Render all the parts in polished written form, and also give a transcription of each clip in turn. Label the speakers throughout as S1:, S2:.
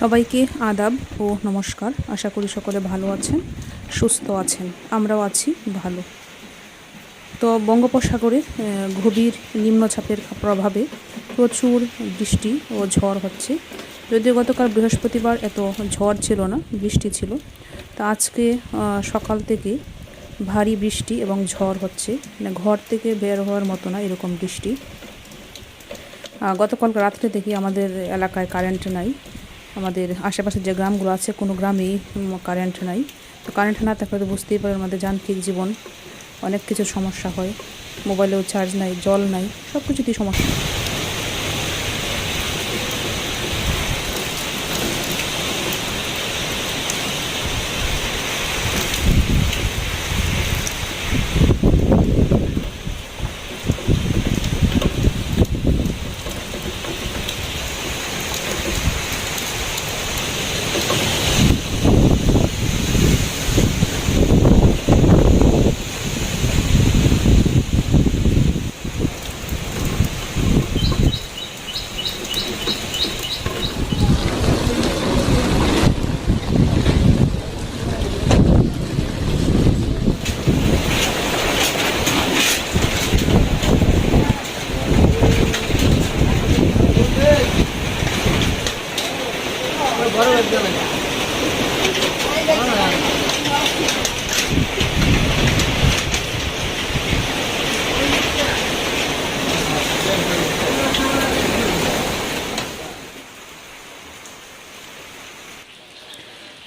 S1: সবাইকে আদাব ও নমস্কার। আশা করি সকলে ভালো আছেন, সুস্থ আছেন। আমরাও আছি ভালো। তো বঙ্গোপসাগরে গভীর নিম্নচাপের প্রভাবে প্রচুর বৃষ্টি ও ঝড় হচ্ছে। যদিও গতকাল বৃহস্পতিবার এত ঝড় ছিল না, বৃষ্টি ছিল। তা আজকে সকাল থেকে ভারী বৃষ্টি এবং ঝড় হচ্ছে, মানে ঘর থেকে বের হওয়ার মতো না এরকম বৃষ্টি। গতকাল রাত্রে থেকে আমাদের এলাকায় কারেন্ট নাই। আমাদের আশেপাশে যে গ্রামগুলো আছে কোনো গ্রামেই কারেন্ট নাই। তো কারেন্ট না থাকলে তো বুঝতেই পারেন আমাদের যান্ত্রিক জীবন, অনেক কিছু সমস্যা হয়। মোবাইলেও চার্জ নাই, জল নাই, সব কিছুতেই সমস্যা।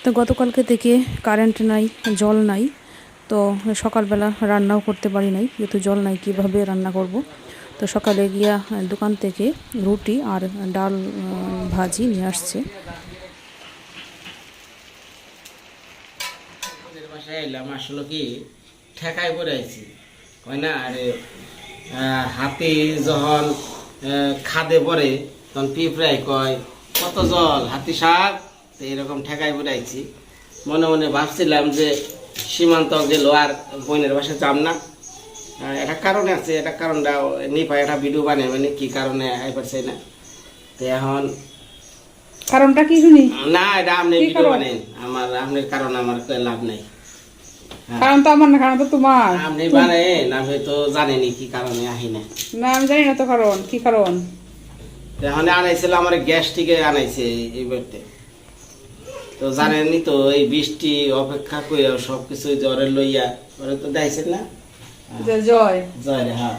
S1: তো গতকালকে থেকে কারেন্ট নাই, জল নাই। তো সকালবেলা রান্নাও করতে পারি নাই, যেহেতু জল নাই কীভাবে রান্না করব। তো সকালে গিয়া দোকান থেকে রুটি আর ডাল ভাজি নিয়ে আসছে।
S2: আসলে কি ঠেকায় পড়ে আইছি হয় না। আরে হাতি যখন খাদে পড়ে তখন পিঁপড়াই কয় কত জল হাতি সাপ। তো এরকম ঠেকায় পড়ে আইছি। মনে মনে ভাবছিলাম যে সীমান্ত গেল আর বোনের বাসা যাম না। একটা কারণ আছে, এটা কারণটা নিপাই একটা ভিডিও বানাই, মানে কি কারণে আই পারছে না। তো এখন
S1: কারণটা কি শুনি
S2: না, এটা আপনি ভিডিও বানেন, আমার আপনার কারণ আমার লাভ নাই।
S1: কারণ তো আমার না, কারণ তো তোমার।
S2: আপনি বানেন, আমি তো জানেনি কি কারণে আহি না।
S1: না আমি জানি না তো কারণ কি কারণ।
S2: এখন আনাইছিল আমার গ্যাস থেকে আনাইছে এই বাড়িতে। তো জানেনই তো এই বৃষ্টি অপেক্ষা করে সবকিছু জ্বরে লইয়া পরে তো দেখাইছেন না
S1: জয়
S2: জয় রে। হ্যাঁ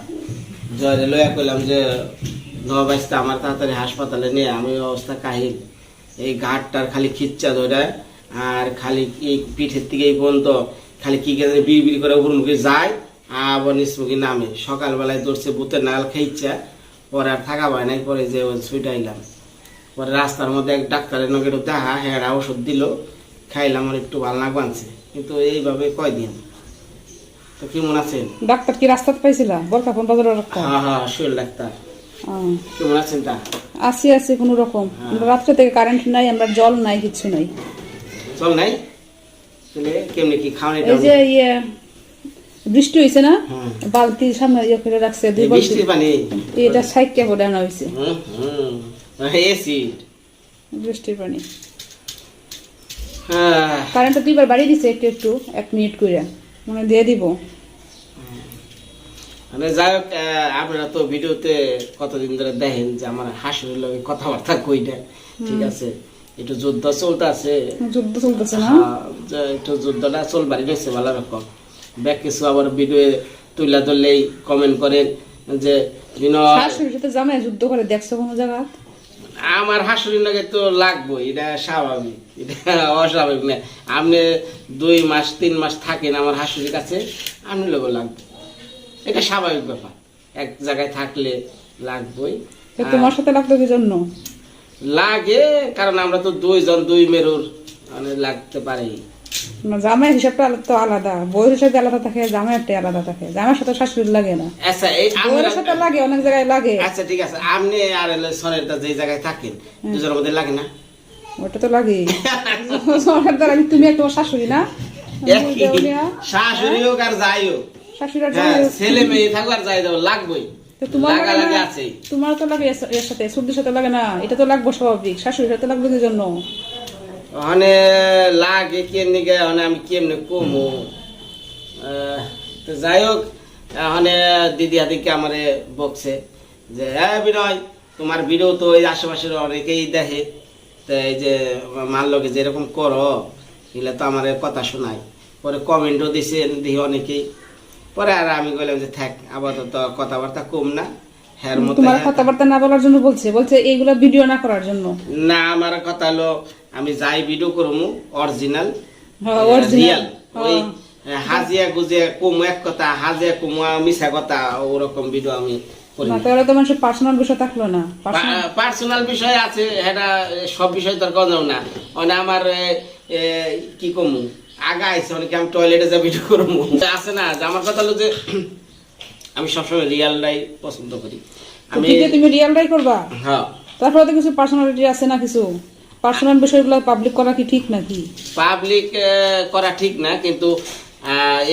S2: জয়রে লইয়া কইলাম যে নবাইস্তা আমার তাড়াতাড়ি হাসপাতালে নিয়ে। আমি অবস্থা কাহিল, এই ঘাটটার খালি খিচ্চা ধরে আর খালি এই পিঠের থেকে এই পর্যন্ত খালি কি বিড়ি বিড়ি করে উপর মুখে যায় আবার নিচমুখী নামে। সকালবেলায় ধরছে ভূতের নাগাল খাইচ্ছা, পরে আর থাকা পায় নাই। পরে যে ছুটাইলাম, পরে রাস্তার মধ্যে এক ডাক্তারের নগে দেখা, হ্যাঁ ওষুধ দিল, খাইলাম, আর একটু ভালো না বানছে। কিন্তু এইভাবে কয়দিন। তো কেমন আছেন?
S1: ডাক্তার কি রাস্তাতে পাইছিলা? বরকা কোন বাজারের ডাক্তার?
S2: হ্যাঁ হ্যাঁ শরীর ডাক্তার। কেমন আছেন? তা
S1: আছি কোনো রকম। রাত্রে থেকে কারেন্ট নাই, আমরা জল নাই, কিছু নাই।
S2: জল নাই কেমনি কি খাওয়া?
S1: এই যে বৃষ্টি হয়েছে না, বালতির সামনে করে রাখছে, দুই
S2: বৃষ্টির পানি
S1: এটা সাইকেল করে আনা হয়েছে। বৃষ্টির পানি কারেন্টটা দুইবার বাড়িয়ে দিছে, একটু একটু 1 মিনিট করে মানে দিয়ে দিব।
S2: মানে যাই হোক, আপনারা তো ভিডিওতে কতদিন ধরে দেখেন যে আমার হাসির লগে কথাবার্তা কইটা ঠিক আছে। একটু যুদ্ধ চলতেছে
S1: না,
S2: একটু যুদ্ধটা চলবারই গেছে ভালো রকম। ব্যাক কিছু আবার ভিডিও তুইলা ধরলেই কমেন্ট করেন যে
S1: শাশুড়ির সাথে জামাই যুদ্ধ করে দেখছো কোনো জায়গা?
S2: আমার হাসুরির লাগে তো লাগবো, এটা স্বাভাবিক, এটা অস্বাভাবিক না। আপনি 2 মাস 3 মাস থাকেন আমার হাসুরির কাছে, আপনি লোক লাগবে, এটা স্বাভাবিক ব্যাপার। এক জায়গায় থাকলে লাগবেই।
S1: তোমার সাথে লাগতো কি জন্য
S2: লাগে? কারণ আমরা তো 2 জন 2 মেরুর, মানে লাগতে পারে।
S1: জামাই হিসাবটা তো আলাদা, বউয়ের হিসাবে আলাদা থাকে, জামাইয়েরটা আলাদা থাকে। জামাইয়ের সাথে শাশুড়ি লাগে না।
S2: আচ্ছা এই
S1: বউয়ের সাথে লাগে, অনেক জায়গায় লাগে।
S2: আচ্ছা ঠিক আছে, আপনি আর সনেরটা যে জায়গায় থাকেন দুজনের মধ্যে লাগে না?
S1: ওটা তো লাগে। সনের দ্বারা তুমি একটা শাশুড়ি না,
S2: শাশুড়ি হোক আর যাই হোক, ছেলে মেয়ে থাকুক আর যাই দাও লাগবেই।
S1: তো তোমার
S2: লাগা
S1: লাগে
S2: লাগে
S1: না?
S2: আছে।
S1: তোমার তো লাগে এর সাথে, সর্দির সাথে লাগে না, এটা তো লাগবে স্বাভাবিক, শাশুড়ির সাথে লাগবে কি জন্য?
S2: ওখানে লাগে কেমনি গে, ওখানে আমি কেমনি কমু। তো যাই হোক, ওখানে দিদি আদিকে আমারে বকছে যে হ্যাঁ বিনয়, তোমার ভিডিও তো এই আশেপাশের অনেকেই দেখে, তো এই যে মানলোকে যেরকম করো এগুলো তো আমার কথা শোনায়। পরে কমেন্টও দিছে দেখি অনেকেই। পরে আর আমি বললাম যে থাক, আপাতত কথাবার্তা কম না, হ্যার মতো
S1: তোমার
S2: হ্যাঁ।
S1: কথাবার্তা না বলার জন্য বলছে, বলছে এইগুলা ভিডিও না করার জন্য।
S2: না, আমার কথা হলো আমি যাই ভিডিও করবো অরিজিনাল
S1: হ্যাঁ, original।
S2: রিয়াল, ওই
S1: হ্যাঁ।
S2: হাজিয়া গুজিয়া কমু এক কথা, হাজিয়া কমু মিশা কথা, ওরকম ভিডিও আমি করি
S1: না,
S2: না।
S1: তাহলে তো মানুষের পার্সোনাল বিষয় থাকলো না।
S2: পার্সোনাল বিষয় আছে, এটা সব বিষয় তোর কথা না। মানে আমার কি কমু আগা আইছে অনেকে, আমি টয়লেটে যা ভিডিও করবো আছে না, যে আমার কথা হলো যে আমি সবসময় রিয়ালটাই পছন্দ করি। আমি
S1: তুমি রিয়েলটাই করবা,
S2: হ্যাঁ,
S1: তারপরে তো কিছু পার্সোনালিটি আছে না, কিছু পার্সোনাল বিষয়গুলো পাবলিক করা কি ঠিক নাকি?
S2: পাবলিক করা ঠিক না, কিন্তু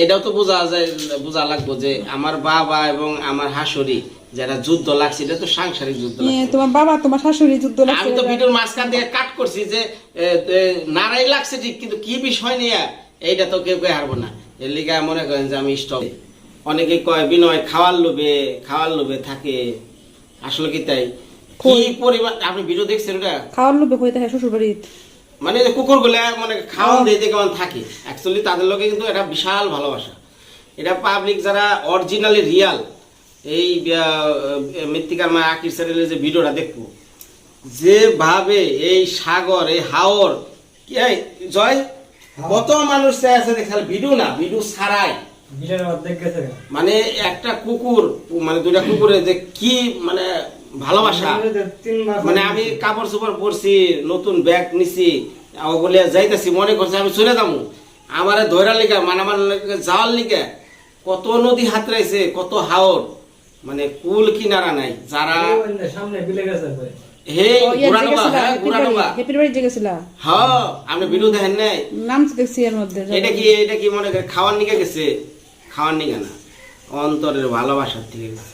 S2: এটাও তো বোঝা যায়, বোঝা লাগবে যে আমার বাবা এবং আমার হাসুরি যারা যুদ্ধ লাগছে, এটা তো সাংসারিক যুদ্ধ লাগছে।
S1: তোমার বাবা তোমার শাশুড়ি যুদ্ধ লাগছে,
S2: আমি তো ভিডিওর মাঝখান দিয়ে কাট করছি যে নারাই লাগছে ঠিক, কিন্তু কি বিষয় নিয়ে এইটা তো কেউ কেউ হারবো না। এর লিগে মনে করেন যে আমি স্টপ। অনেকে কয় বিনয় খাওয়ার লোভে থাকে, আসলে কি তাই? কি পরিমাণ আপনি ভিডিও দেখছেন ওটা?
S1: খাওয়ার লোভে হয়ে থাকে শ্বশুর বাড়ির,
S2: মানে যে কুকুর গুলা মানে খাওয়ান দিতে কেমন থাকে, অ্যাকচুয়ালি তাদের লোকে কিন্তু এটা বিশাল ভালোবাসা। এটা পাবলিক যারা অরিজিনালি রিয়াল এই মৃত্তিকার মা আকির চ্যানেলে যে ভিডিওটা দেখবো, যেভাবে এই সাগর এই হাওর কি হয় জয়, কত মানুষ চাই আছে দেখাল ভিডিও না, ভিডিও ছাড়াই মানে একটা কুকুর মানে দুইটা কুকুরে যে কি মানে ভালোবাসা। মানে আমি কাপড় চোপড় পরছি, নতুন ব্যাগ নিছি, বলে যাইতেছি, মনে করছে আমি চলে যাবো, আমার ধৈরা লিগা মানে আমার যাওয়ার লিগা কত নদী হাতড়াইছে, কত হাওর, মানে কুল কিনারা নাই। যারা হে গুড়াডোবা, হ্যাঁ গুড়াডোবা,
S1: হ্যাপির বাড়ি যে গেছিলা,
S2: হ্যাঁ আপনি ভিডিও দেখেন নাই?
S1: নাম তো দেখছি এর মধ্যে।
S2: এটা কি মনে করে খাওয়ার নিকে গেছে? খাওয়ার নিকে না, অন্তরের ভালোবাসার থেকে গেছে।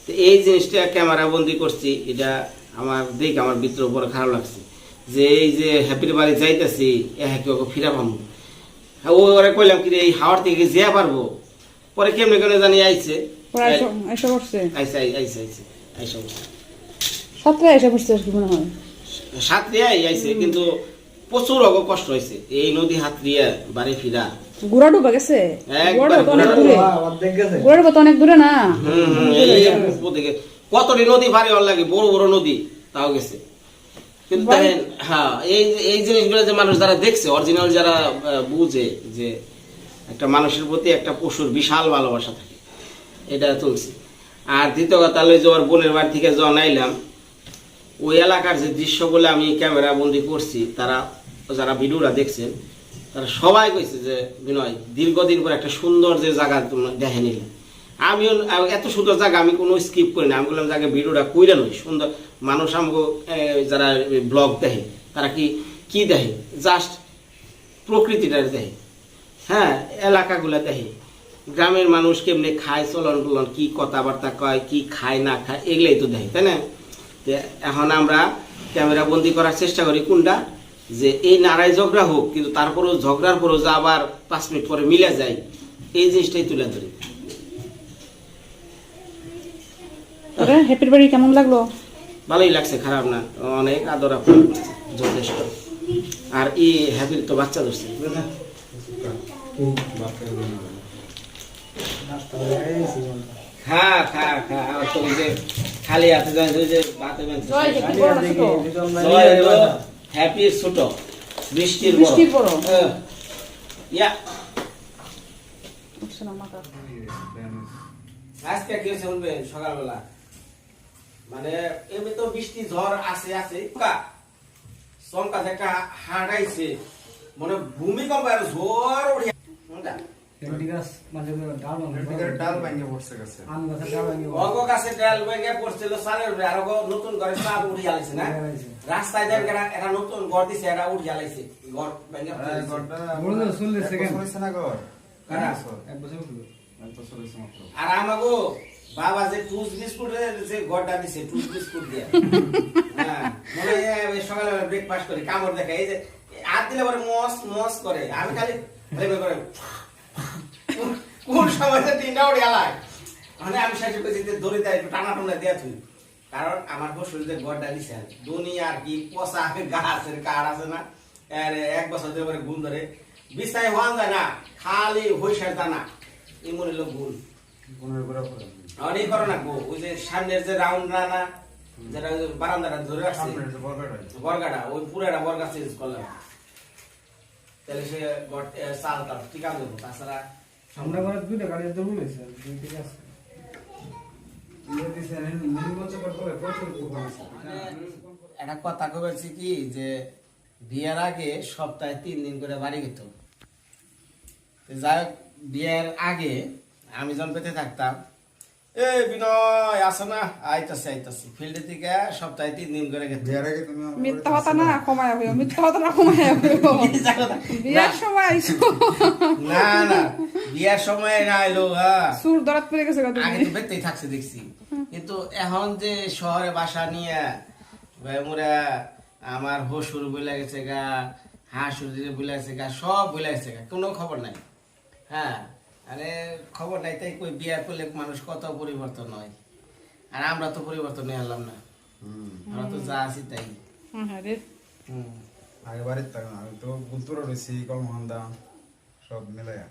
S2: তো এই জিনিসটা ক্যামেরা বন্দি করছি, এটা আমার দেখ আমার ভিতরে বড় খারাপ লাগছে যে এই যে হ্যাপির বাড়ি যাইতেছি একে ওকে ফিরা পাবো। ও ওরা কইলাম কি এই হাওয়ার থেকে যেয়া পারবো, পরে কেমনে কেমনে জানি আইছে
S1: সাতটায় এসে পড়ছে আর কি মনে হয়,
S2: সাতরিয়াই আইছে, কিন্তু প্রচুর অগ কষ্ট হয়েছে এই নদী হাতরিয়া বাড়ি ফিরা।
S1: গুড়া ডুবা গেছে,
S2: একবার
S1: গুড়া তো অনেক দূরে না।
S2: কতটি নদী পারে ওর লাগে, বড় বড় নদী তাও গেছে। কিন্তু দেখেন হ্যাঁ, এই জিনিসগুলো যে মানুষ যারা দেখছে, অরিজিনাল যারা বুঝে যে একটা মানুষের প্রতি একটা পশুর বিশাল ভালোবাসা থাকে, এটা চলছে। আর দ্বিতীয় কথা হলো যে ওর বোনের বাড়ি থেকে যখন আইলাম, ওই এলাকার যে দৃশ্যগুলো আমি ক্যামেরা বন্দি করছি, তারা যারা ভিডিওটা দেখছেন তারা সবাই কইছে যে বিনয় দীর্ঘদিন পর একটা সুন্দর যে জায়গা তোমরা দেখে নিলে। আমিও এত সুন্দর জায়গা আমি কোনো স্কিপ করি না, আমি বললাম জায়গা ভিডিওটা কইরা নই সুন্দর। মানুষ আমাকে যারা ব্লগ দেখে তারা কি দেখে, জাস্ট প্রকৃতিটা দেখে, হ্যাঁ এলাকাগুলা দেখে, গ্রামের মানুষ কেমনে খায়, চলন টলন কি কথাবার্তা কয়, কি খায় না খায়, এগুলাই তো দেখে, তাই না? এখন আমরা ক্যামেরা বন্দি করার চেষ্টা করি কোনটা, যে এই নারায় ঝগড়া হোক, কিন্তু তারপরেও ঝগড়ার পরেও যা আবার 5 মিনিট পরে মিলে যায়, এই জিনিসটাই তুলে ধরি।
S1: হ্যাপির বাড়ি কেমন লাগলো?
S2: ভালোই লাগছে, খারাপ না, অনেক আদর আপনার যথেষ্ট। আর এই হ্যাপির তো বাচ্চা ধরছে, খা খা খা, আর তো ওই যে খালি হাতে যায় ওই যে ভাতে বানছে। হ্যাপির ছোট, বৃষ্টির বড়। ইয়া আজকে কি শুনবে সকালবেলা, মানে এমনি তো বৃষ্টি ঝড় আছে চমকা একটা হাঁটাইছে, মানে ভূমিকম্প আর ঝড় উঠে নতুন ঘরে চাপ উঠে গেছে না, রাস্তায় একটা নতুন ঘর দিছে, এটা উঠে গেছে ঘর আর আমাগো বাবা যে টুস বিস্কুটের যে গড়টা দিছে টুস বিস্কুট দিয়ে হ্যাঁ মনে হয় সকালে ব্রেকফাস্ট করে কামড় দেখে এই যে হাত দিলে পরে মস মস করে আমি খালি ভেবে করে কোন সময় তিনটা ওর এলায় মানে আমি শেষ করছি যে দড়ি দেয় একটু টানা টানা দেয়া তুই কারণ আমার বসুর যে গড়টা দিছে দুনিয়ার কি পচা গাছের কার আছে না এক বছর ধরে গুণ ধরে বিছায় হওয়া যায় না খালি হইসার দানা এই মনে হলো গুণ অনেক করো না গো ওই যে সামনের যে রাউন্ড রানা যেটা বারান্দাটা ধরে রাখছে বর্গাটা ওই পুরাটা বর্গা চেঞ্জ করলাম তাহলে সে চাল তাল ঠিক আছে তাছাড়া
S3: আমরা ঘরে দুইটা গাড়ি তো বলেছে দুই ঠিক আছে
S2: একটা কথা কবেছি কি যে বিয়ের আগে সপ্তাহে 3 দিন করে বাড়ি যেত যাই হোক বিয়ের আগে আমি যখন পেতে থাকতাম এই বিনয় আসো না আইতাছি ফিল্ডে থেকে সপ্তাহে 3 দিন করে গেত
S1: মিথ্যা কথা না কমায় হইও মিথ্যা কথা না কমায় হইও বিয়ার সময় আইছো
S2: না না বিয়ার সময় না এলো হ্যাঁ
S1: সুর দরাত পড়ে গেছে কত
S2: আগে তো বেতেই থাকছে দেখছি কিন্তু এখন যে শহরে বাসা নিয়ে মোরা আমার হসুর বলে গেছে গা হাসুর বলে গেছে গা সব বলে গেছে গা কোনো খবর নাই হ্যাঁ আরে খবর নাই তাই কই বিয়া করলে মানুষ কত পরিবর্তন হয় আর আমরা তো পরিবর্তন নিয়ে আনলাম না আমরা তো যা আছি তাই
S1: হ্যাঁ রে
S3: আগে বাড়িতে থাকলাম আমি তো গুলতুর রয়েছি কলমহান্দা সব মিলাইয়া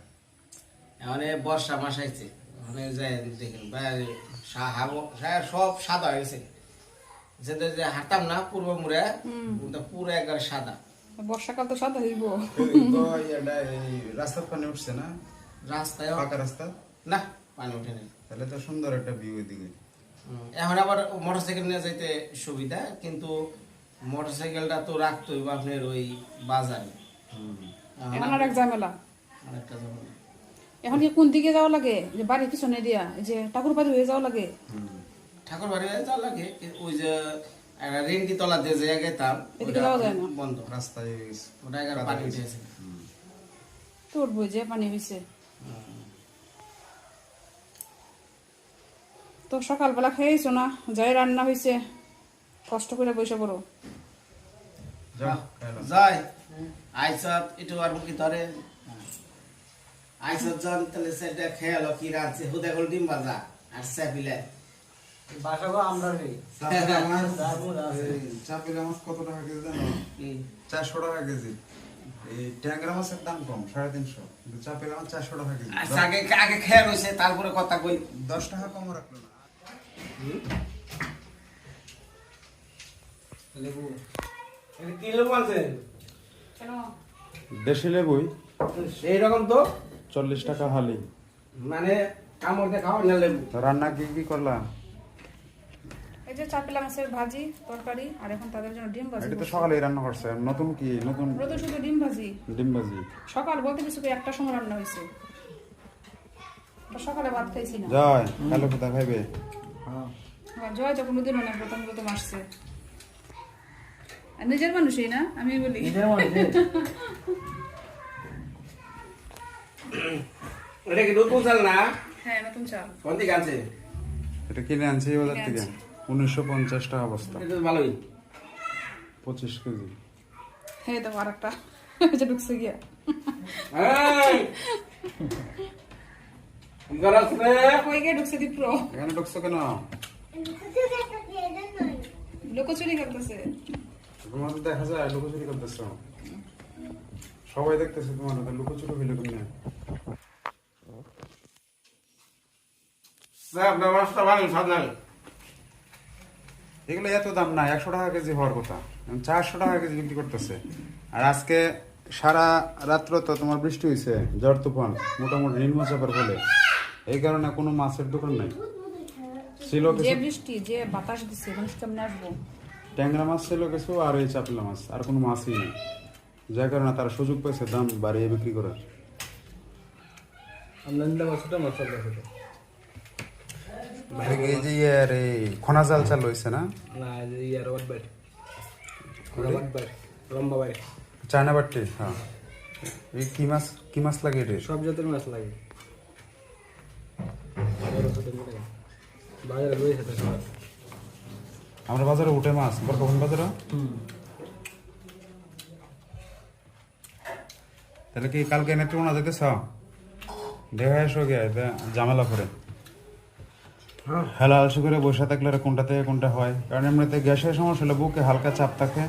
S2: মানে বর্ষা মাস আইছে মানে যাই দেখেন সব সাদা হয়ে গেছে যেটা যে হাঁটতাম না পূর্ব মুড়ে পুরো একবার সাদা
S1: বর্ষাকাল তো সাদা হইব
S3: রাস্তার পানি উঠছে না
S2: রাস্তায়
S3: পাকা রাস্তা
S2: না পানি ওঠে না
S3: তাহলে তো সুন্দর একটা ভিউ এদিকে
S2: এখন আবার মোটরসাইকেল নিয়ে যাইতে সুবিধা কিন্তু মোটরসাইকেলটা তো রাখতে হইব আপনার ওই বাজারে
S1: এখন আর এক ঝামেলা
S2: অনেকটা ঝামেলা।
S1: এখন কি কোন দিকে যাওয়া লাগে যে বাড়ির পিছনে দিয়া যে ঠাকুর বাড়ি হয়ে যাওয়া লাগে
S2: ঠাকুর বাড়ি যাওয়া লাগে ওই যে রেঙ্গি তলা দিয়ে যে গেতাম
S1: এদিকে যাওয়া যায় না
S2: বন্ধ
S3: রাস্তায়
S2: ওটা এগারো পানি উঠেছে
S1: তোর বই যে পানি হয়েছে তো সকালবেলা খেয়েছো না যাই রান্না হয়েছে কষ্ট করে বসে পড়ো
S2: যাই আইসত একটু আর মুখি ধরে আইসত জন তাহলে সেটা খেয়ালো কি রাঁধছে হুদা গোল ডিম ভাজা আর স্যাপিলে
S3: বাসাবো আমরা নেই চাপিলা মাছ কত টাকা কেজি জানো 400 টাকা কেজি এই ট্যাংরা মাছের দাম কম 350 কিন্তু চাপিলা মাছ 400 টাকা কেজি
S2: আচ্ছা আগে আগে খেয়াল হয়েছে তারপরে কথা কই
S3: 10 টাকা কম রাখলো না
S2: লেবু কি লেবু আছে
S1: কেন
S3: দেশি লেবুই
S2: এইরকম তো
S3: 40 টাকা হালি
S2: মানে কামড় দিয়ে খাওয়া না লেবু
S3: রান্না কি কি করলা
S1: এই যে চাপিলা মাছের ভাজি তরকারি আর এখন তাদের জন্য ডিম ভাজি
S3: এটা তো সকালেই রান্না করছে নতুন কি নতুন
S1: রোদে শুধু ডিম ভাজি
S3: ডিম ভাজি
S1: সকাল বলতে কিছু কি একটা সময় রান্না হয়েছে সকালে ভাত খাইছি না
S3: জয় কালো কোথা খাইবে
S1: জয় তো কোনোদিন অনেক প্রথম প্রথম আসছে আর নিজের মানুষই না আমি বলি
S2: এটা কি নতুন চাল না
S1: হ্যাঁ নতুন চাল
S2: কোন দিকে আছে
S3: এটা কিনে আনছি এই বাজার থেকে 1950 টাকা বস্তা
S2: এটা তো ভালোই
S3: 25 কেজি
S1: হ্যাঁ তো আর একটা যে ঢুকছে গিয়া
S2: এই কি করাছ রে
S1: কই গিয়ে ঢুকছে দীপ্র
S3: এখানে ঢুকছো কেন
S1: লোকচুরি করতেছে
S3: তোমার তো দেখা যায় লুকোচুরি করতেছো সবাই দেখতেছে তোমার তো লুকোচুরি হইলো কেমনে
S2: সব ব্যবস্থা ভালো সাধারণ
S3: এগুলো এত দাম না 100 টাকা কেজি হওয়ার কথা 400 টাকা কেজি বিক্রি করতেছে আর আজকে সারা রাত্র তো তোমার বৃষ্টি হয়েছে ঝড় তুফান মোটামুটি নিম্নচাপের ফলে এই কারণে কোনো মাছের দোকান নাই ছিল
S1: যে
S3: কিছু
S1: বৃষ্টি যে বাতাস দিছে মানুষ কেমনে আসবো
S3: ট্যাংরা মাছ ছিল কিছু আর এই চাপলা মাছ আর কোনো মাছই নেই যার কারণে তারা সুযোগ পাইছে দাম বাড়িয়ে বিক্রি করার এই যে ইয়ার এই খোনা জাল চালু হয়েছে না চায়না বাট্টি হ্যাঁ এই কি মাছ লাগে এটা
S4: সব জাতের মাছ লাগে
S3: আমরা বাজারে উঠে মাছ বরকখন বাজারে তাহলে কি কালকে নেত্রকোনা যেতেছ দেখা এসো গিয়ে ঝামেলা করে হেলা আলসি করে বসে থাকলে আর কোনটা থেকে কোনটা হয়, কারণ এমনিতে গ্যাসের সমস্যা হলে বুকে হালকা চাপ থাকে।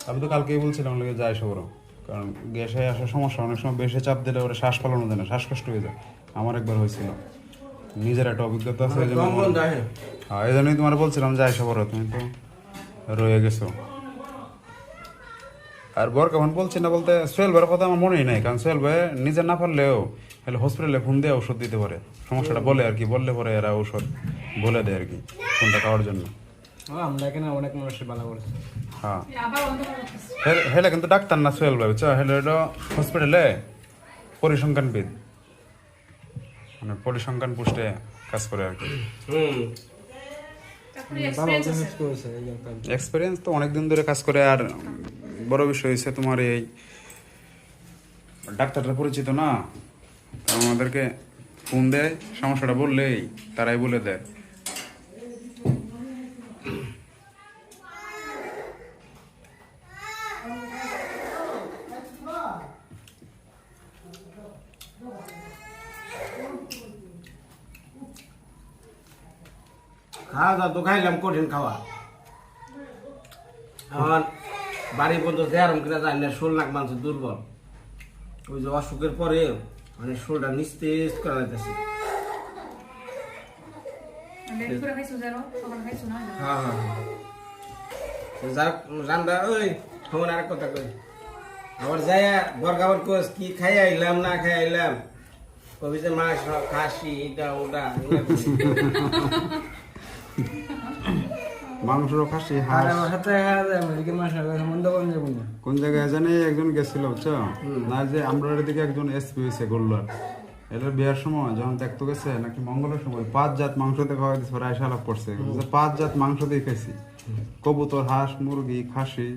S3: আমি তো কালকেই বলছিলাম লোকে যাই সবরও, কারণ গ্যাসে আসার সমস্যা অনেক সময় বেশি চাপ দিলে ওরা শ্বাস পালানো যায় না, শ্বাসকষ্ট হয়ে যায়। আমার একবার হয়েছিল, নিজের একটা অভিজ্ঞতা আছে, এই জন্যই তোমার বলছিলাম যাই সবরও, তুমি তো রয়ে গেছো। আর বর কেমন বলছি না বলতে সোহেল ভাইয়ের কথা আমার মনেই নাই, কারণ সোহেল ভাই নিজে না পারলেও তাহলে হসপিটালে ফোন দিয়ে ওষুধ দিতে পারে, সমস্যাটা বলে আর কি, বললে পরে এরা ঔষধ বলে দেয় আর কি কোনটা খাওয়ার জন্য।
S4: আমরা এখানে অনেক মানুষের ভালো করেছি।
S3: হ্যাঁ হেলে কিন্তু ডাক্তার না সোহেল ভাই, বুঝছো, হেলে হলো হসপিটালে পরিসংখ্যানবিদ, মানে পরিসংখ্যান পোস্টে কাজ করে আর কি। এক্সপিরিয়েন্স তো অনেকদিন ধরে কাজ করে। আর বড় বিষয় হয়েছে তোমার এই ডাক্তাররা পরিচিত না, আমাদেরকে ফোন দেয়, সমস্যাটা বললেই তারাই বলে দেয়।
S2: খাওয়া দাওয়া তো খাইলাম কঠিন খাওয়া, আমার বাড়ি পর্যন্ত দেয়ারম কিনা জানি না, শোল নাক মাংস দুর্বল, ওই যে অসুখের পরে মানে শোলটা নিস্তেজ করা যাইতেছে। রান্না ওই খবর আর কথা কই, আবার যাই বর খাবার কোস কি খাই আইলাম না খাই আইলাম, কবি যে মাছ খাসি এটা ওটা
S3: মাংস খাসি হাঁস কোন জায়গায় জানি একজন গেছিল, বুঝছো না, যে আমরা দিকে একজন এসপি হয়েছে গোল্লার, এটা বিয়ার সময় যখন দেখতে গেছে নাকি মঙ্গলের সময় 5 জাত মাংসতে খাওয়া দিচ্ছে, ওরা এসে আলাপ করছে 5 জাত মাংস দিয়ে খাইছি, কবুতর, হাঁস, মুরগি, খাসি,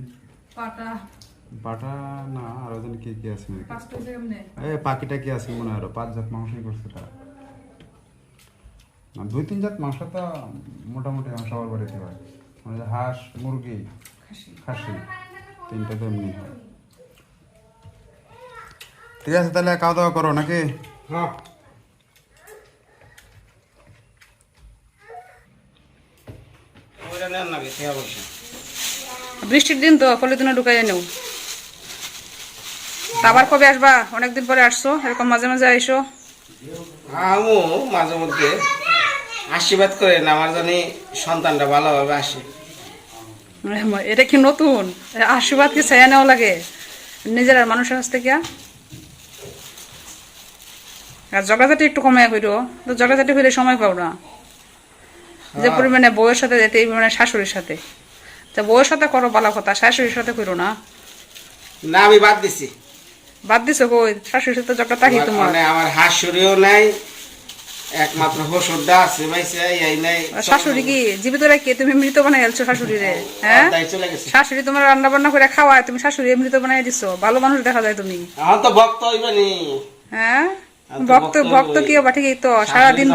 S3: পাটা না আরো জানি কি কি আছে, পাখিটা কি আছে মনে হয়, আরো 5 জাত মাংসই করছে তারা। 2-3 জাত মাংস তো মোটামুটি সবার বাড়িতে হয়, মানে হাঁস, মুরগি, খাসি 3টা তো এমনি হয়। ঠিক আছে তাহলে খাওয়া দাওয়া করো নাকি?
S2: হ্যাঁ
S1: বৃষ্টির দিন তো পলিথিনে ঢুকাই নেও। আবার কবে আসবা? অনেকদিন পরে আসছো, এরকম মাঝে মাঝে আইসো।
S2: আমু মাঝে মধ্যে আশীর্বাদ করেন আমার জানি সন্তানটা ভালোভাবে আসে।
S1: এটা কি নতুন আশীর্বাদ? কি চাইয়া নেওয়া লাগে নিজের আর মানুষের কাছ থেকে? আর ঝগড়াঝাটি একটু কমে হইল, তো ঝগড়াঝাটি হইলে সময় পাও না, যে পরিমাণে বউয়ের সাথে যেতে এই পরিমাণে শাশুড়ির সাথে, তা বউয়ের সাথে করো ভালো কথা, শাশুড়ির সাথে করো না।
S2: না আমি বাদ দিছি।
S1: বাদ দিছো কই? শাশুড়ির সাথে ঝগড়া থাকি তোমার?
S2: মানে আমার হাসুরিও নাই, একমাত্র হসুরটা আছে ভাইছে এই নাই।
S1: শাশুড়ি কি জীবিত রেখে তুমি মৃত বানাই আলছো শাশুড়ি রে? হ্যাঁ
S2: তাই চলে গেছে।
S1: শাশুড়ি তোমার রান্না বান্না করে খাওয়ায়, তুমি শাশুড়ি মৃত বানাই দিছো। ভালো মানুষ দেখা যায় তুমি।
S2: আমার তো ভক্ত হইবানি।
S1: হ্যাঁ ভক্ত ভক্ত কি হবা? ঠিকই তো, সারাদিন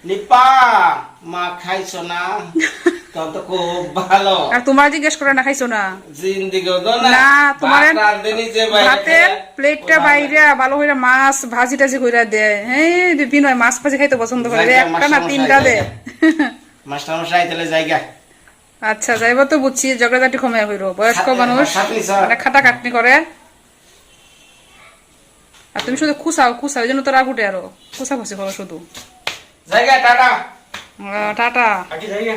S2: নিপা মা খাইছো না তখন তো খুব ভালো।
S1: আর তোমার জিজ্ঞেস করে না খাইছো না?
S2: জিন্দিগি তো
S1: না তোমার
S2: যে বাইরে
S1: ভাতের প্লেটটা বাইরে ভালো করে মাছ ভাজি টাজি কইরা দেয়। হ্যাঁ বিনয় মাছ ভাজি খাইতে পছন্দ করে, একটা না 3টা দে।
S2: মাস্টার মশাই তাহলে জায়গা।
S1: আচ্ছা যাইবো তো, বুঝছি ঝগড়াঝাটি কমে হইলো, বয়স্ক মানুষ খাটা খাটনি করে। আর তুমি শুধু খুসাও খুসাও, ওই জন্য তো রাগ উঠে, আরো খুসাখুসি করো শুধু।
S2: জায়গা টাটা
S1: টাটা।
S2: জায়গা।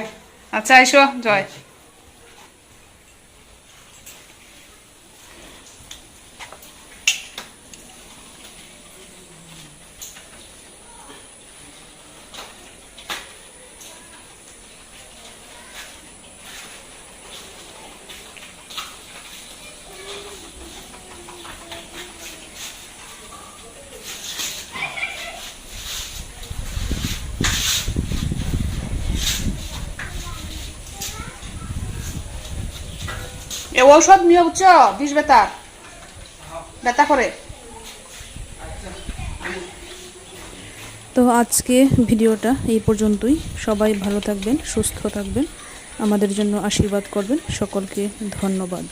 S1: আচ্ছা আইসো জয়। এ ঔষধ নিয়ে বুঝছো, বিষ ব্যথা ব্যথা করে। তো আজকে ভিডিওটা এই পর্যন্তই। সবাই ভালো থাকবেন, সুস্থ থাকবেন, আমাদের জন্য আশীর্বাদ করবেন। সকলকে ধন্যবাদ।